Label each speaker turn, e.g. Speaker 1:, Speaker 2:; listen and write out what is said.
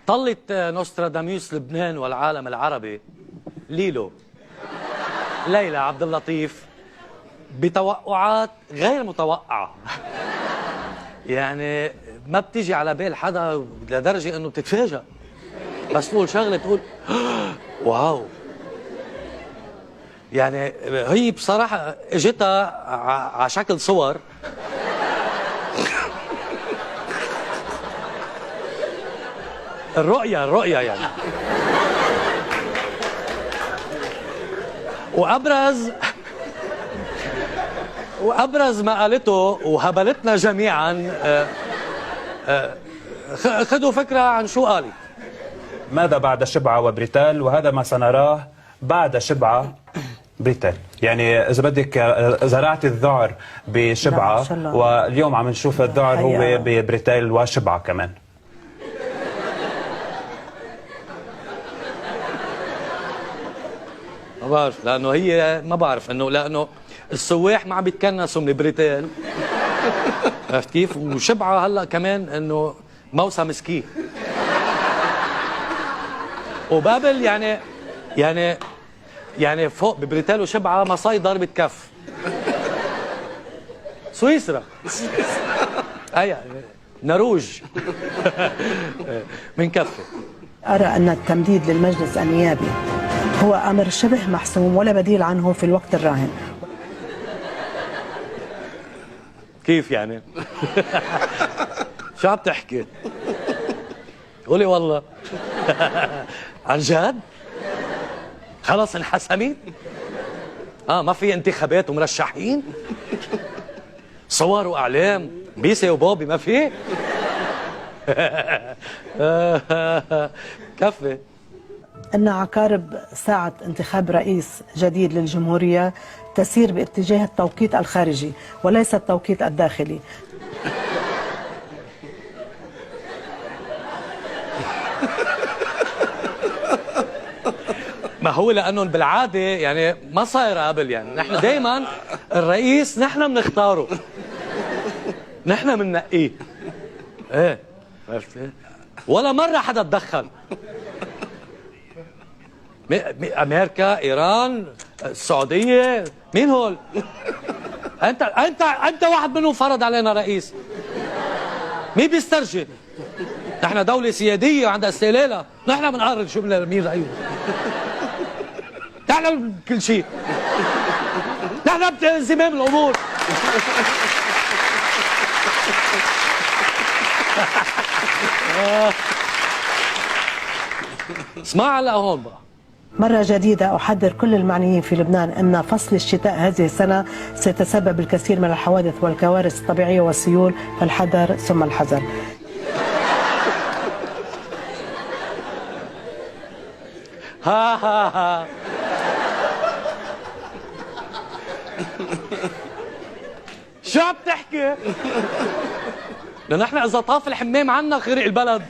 Speaker 1: طلت نوستراداموس لبنان والعالم العربي ليلى عبد اللطيف بتوقعات غير متوقعة. يعني ما بتيجي على بال حدا لدرجة انه بتتفاجأ بس تقول شغلة تقول واو. يعني هي بصراحة اجتها على شكل صور. الرؤية يعني. وأبرز ما قالته وهبلتنا جميعا. خذوا فكرة عن شو قالت.
Speaker 2: ماذا بعد شبعة وبريتال؟ وهذا ما سنراه بعد شبعة بريتال. يعني إذا بدك زرعت الذعر بشبعة واليوم عم نشوف الذعر هو ببريتال وشبعة كمان.
Speaker 1: ما بعرف لانه هي ما بعرف انه لانه السواح ما عم بيتكنسوا من بريتال. عرفت كيف؟ وشبعه هلا كمان انه موسم سكي. وبابل يعني فوق ببريتال وشبعه مصاي ضربة كف. سويسرا. اي نروج. من كفه.
Speaker 3: أرى أن التمديد للمجلس النيابي هو أمر شبه محسوم ولا بديل عنه في الوقت الراهن.
Speaker 1: كيف يعني؟ شو عم تحكي؟ قولي والله. عن جد؟ خلص انحسمت؟ ما في انتخابات ومرشحين؟ صور وأعلام بيسي وبوبي ما في؟ كفي.
Speaker 3: أن عقارب ساعة انتخاب رئيس جديد للجمهورية تسير باتجاه التوقيت الخارجي وليس التوقيت الداخلي.
Speaker 1: ما هو لأنه بالعادة يعني ما صاير قبل. يعني نحن دايما الرئيس نحن بنختاره، نحن بننقيه. ايه عرفت؟ ولا مرة حدا تدخل. امريكا، ايران، السعودية، مين هول؟ انت واحد منهم فرض علينا رئيس. مين بيسترجي؟ نحن دولة سيادية وعندها استقلالها، نحن بنقرر شو بدنا مين رئيس. نحن كل شيء. نحن بزمام الامور. اسمع هلا هون بقى.
Speaker 3: مرة جديدة أحذر كل المعنيين في لبنان أن فصل الشتاء هذه السنة سيتسبب الكثير من الحوادث والكوارث الطبيعية والسيول، فالحذر ثم الحذر.
Speaker 1: ها شو عم تحكي؟ نحن إذا طاف الحمام عنا خرق البلد.